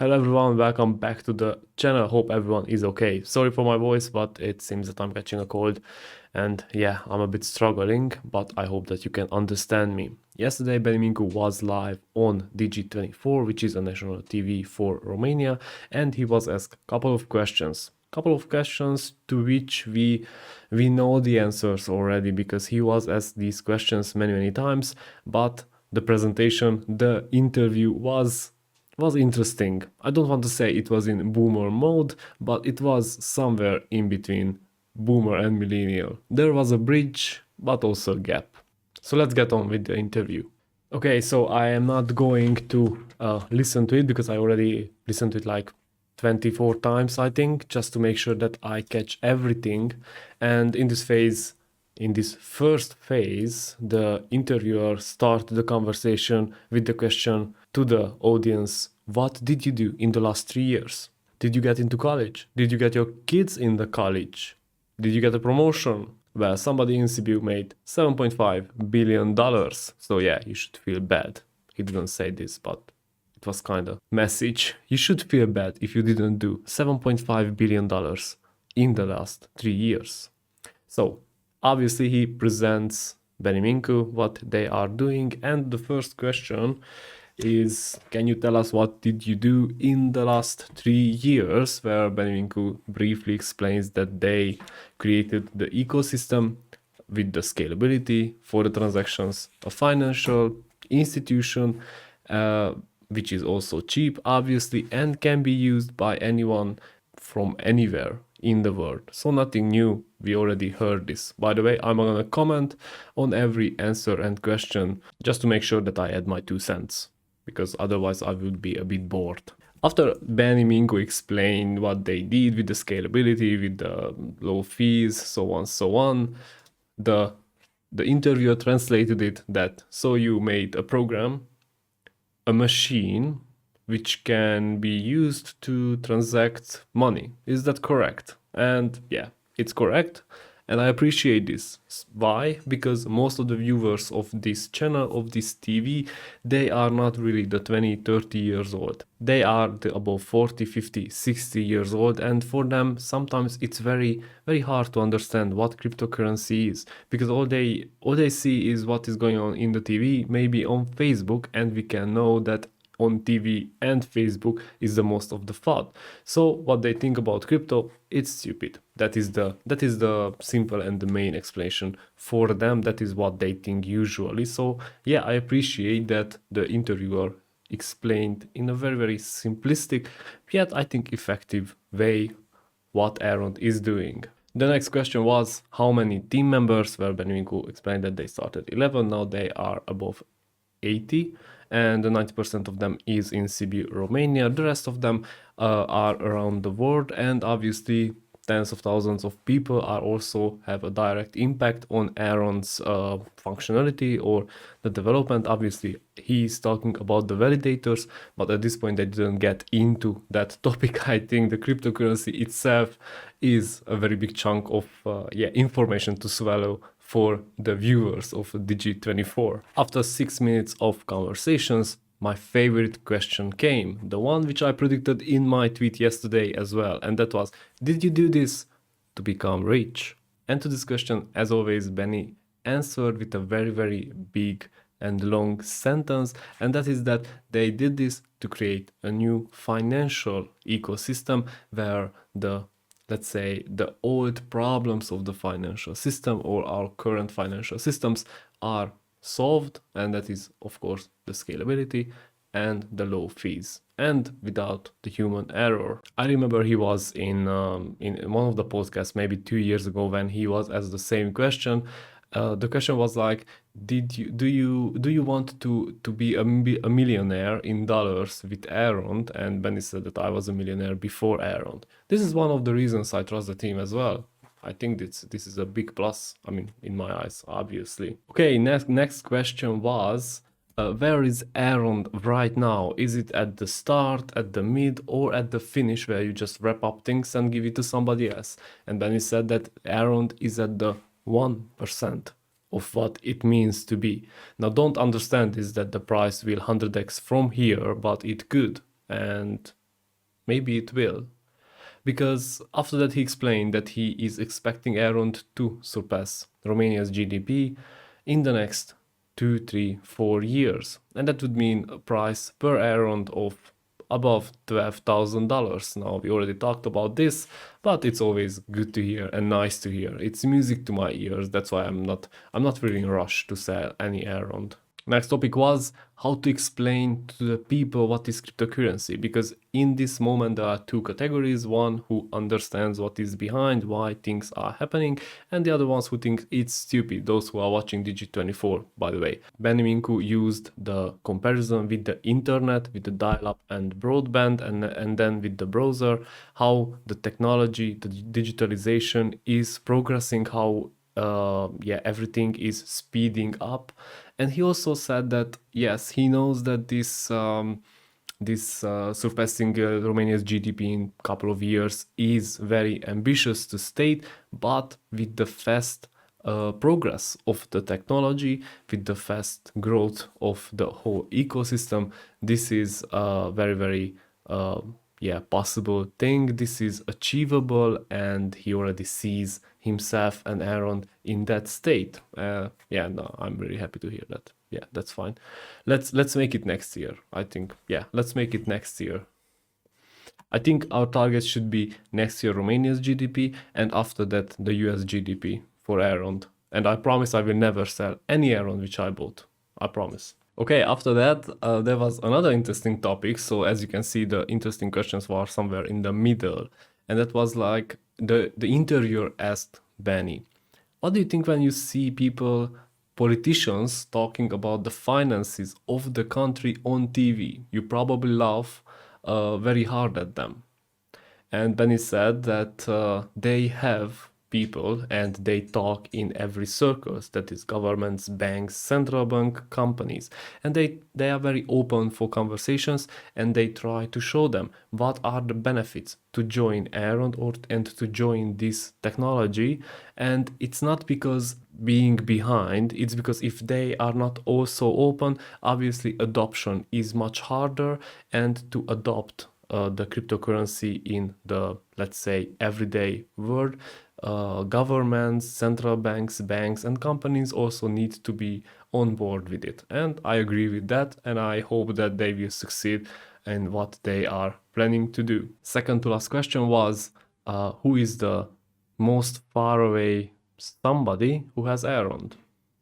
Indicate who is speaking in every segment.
Speaker 1: Hello everyone, welcome back to the channel. Hope everyone is okay. Sorry for my voice, but it seems that I'm catching a cold and yeah, I'm a bit struggling, but I hope that you can understand me. Yesterday, Mincu was live on Digi24, which is a national TV for Romania, and he was asked a couple of questions. Couple of questions to which we know the answers already because he was asked these questions many times, but the presentation, the interview was interesting. I don't want to say it was in boomer mode, but it was somewhere in between boomer and millennial. There was a bridge, but also a gap. So let's get on with the interview. Okay, so I am not going to listen to it because I already listened to it like 24 times, I think, just to make sure that I catch everything. And in this first phase, the interviewer started the conversation with the question to the audience, what did you do in the last 3 years? Did you get into college? Did you get your kids in the college? Did you get a promotion? Well, somebody in Cebu made $7.5 billion. So yeah, you should feel bad. He didn't say this, but it was kind of message. You should feel bad if you didn't do $7.5 billion in the last 3 years. So obviously he presents Mincu, what they are doing, and the first question is, can you tell us what did you do in the last 3 years? Where Mincu briefly explains that they created the ecosystem with the scalability for the transactions, a financial institution, which is also cheap, obviously, and can be used by anyone from anywhere in the world. So nothing new, we already heard this. By the way, I'm gonna comment on every answer and question just to make sure that I add my 2 cents, because otherwise I would be a bit bored. After Mincu explained what they did with the scalability, with the low fees, so on, the interviewer translated it that, so you made a program, a machine, which can be used to transact money. Is that correct? And yeah, it's correct. And I appreciate this. Why? Because most of the viewers of this channel, of this TV, they are not really the 20, 30 years old. They are the above 40, 50, 60 years old. And for them, sometimes it's very hard to understand what cryptocurrency is. Because all they see is what is going on in the TV, maybe on Facebook, and we can know that on TV and Facebook is the most of the fun. So what they think about crypto, it's stupid. That is the simple and the main explanation for them. That is what they think usually. So yeah, I appreciate that the interviewer explained in a very simplistic yet I think effective way what Elrond is doing. The next question was how many team members, where Mincu explained that they started 11, now they are above 80, and 90% of them is in Cebu, Romania. The rest of them are around the world, and obviously tens of thousands of people are also have a direct impact on Elrond's functionality or the development. Obviously, he's talking about the validators, but at this point they didn't get into that topic. I think the cryptocurrency itself is a very big chunk of information to swallow for the viewers of Digi24. After 6 minutes of conversations, my favorite question came, the one which I predicted in my tweet yesterday as well, and that was, did you do this to become rich? And to this question, as always, Benny answered with a very big and long sentence, and that is that they did this to create a new financial ecosystem where let's say the old problems of the financial system or our current financial systems are solved, and that is of course the scalability and the low fees and without the human error. I remember he was in one of the podcasts maybe 2 years ago when he was asked the same question. The question was like, do you want to be a millionaire in dollars with Elrond? And Benny said that I was a millionaire before Elrond. This is one of the reasons I trust the team as well. I think this is a big plus, I mean, in my eyes, obviously. Okay, next question was, where is Elrond right now? Is it at the start, at the mid, or at the finish where you just wrap up things and give it to somebody else? And Benny said that Elrond is at the 1% of what it means to be. Now don't understand is that the price will 100x from here, but it could. And Maybe it will. Because after that he explained that he is expecting Elrond to surpass Romania's GDP in the next 2, 3, 4 years. And that would mean a price per Elrond of above $12,000. Now we already talked about this, but it's always good to hear and nice to hear. It's music to my ears. That's why I'm not really in a rush to sell any Elrond. Next topic was how to explain to the people what is cryptocurrency, because in this moment there are two categories: one who understands what is behind, why things are happening, and the other ones who think it's stupid, those who are watching Digi24, by the way. Mincu used the comparison with the internet, with the dial-up and broadband, and then with the browser, how the technology, the digitalization is progressing, how everything is speeding up. And he also said that yes, he knows that this surpassing Romania's GDP in a couple of years is very ambitious to state, but with the fast progress of the technology, with the fast growth of the whole ecosystem, this is a very, very possible thing. This is achievable, and he already sees himself and Elrond in that state. No, I'm really happy to hear that. Yeah, that's fine. Let's make it next year. I think, yeah, let's make it next year. I think our target should be next year Romania's GDP, and after that the US GDP for Elrond. And I promise I will never sell any Elrond which I bought. I promise. Okay, after that, there was another interesting topic. So as you can see, the interesting questions were somewhere in the middle. And that was like, the interviewer asked Benny, what do you think when you see people, politicians, talking about the finances of the country on TV? You probably laugh very hard at them. And Benny said that they have people and they talk in every circles, that is governments, banks, central bank, companies, and they are very open for conversations, and they try to show them what are the benefits to join Elrond and to join this technology. And it's not because being behind, it's because if they are not also open, obviously adoption is much harder, and to adopt the cryptocurrency in the, let's say, everyday world, governments, central banks, banks, and companies also need to be on board with it. And I agree with that, and I hope that they will succeed in what they are planning to do. Second to last question was, who is the most far away somebody who has Elrond?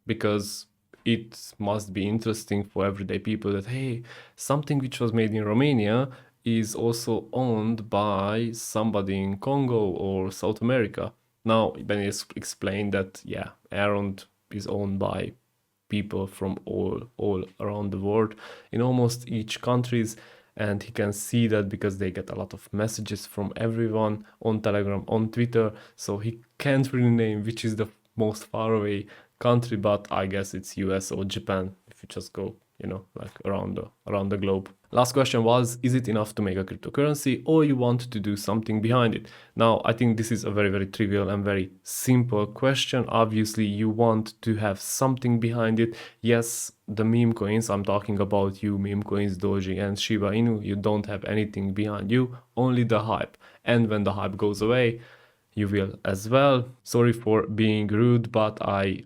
Speaker 1: Because it must be interesting for everyday people that, hey, something which was made in Romania is also owned by somebody in Congo or South America. Now, Ben explained that, yeah, Elrond is owned by people from all around the world in almost each countries, and he can see that because they get a lot of messages from everyone on Telegram, on Twitter, so he can't really name which is the most far away country, but I guess it's US or Japan if you just go, like around the globe. Last question was, is it enough to make a cryptocurrency, or you want to do something behind it? Now, I think this is a very, very trivial and very simple question. Obviously, you want to have something behind it. Yes, the meme coins, I'm talking about you, meme coins, Doji and Shiba Inu, you don't have anything behind you, only the hype. And when the hype goes away, you will as well. Sorry for being rude, but I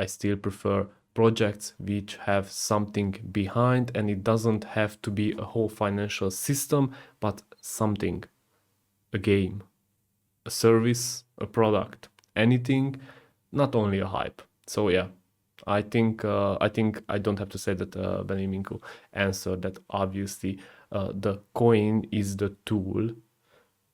Speaker 1: still prefer projects which have something behind, and it doesn't have to be a whole financial system, but something, a game, a service, a product, anything, not only a hype. So yeah, I think I don't have to say that Beniamin answered that. Obviously, the coin is the tool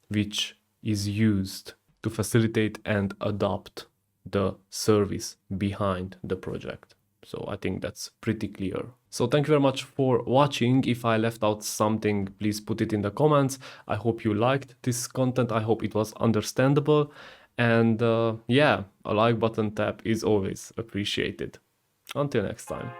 Speaker 1: which is used to facilitate and adopt the service behind the project. So I think that's pretty clear. So thank you very much for watching. If I left out something, please put it in the comments. I hope you liked this content. I hope it was understandable. And yeah, a like button tap is always appreciated. Until next time.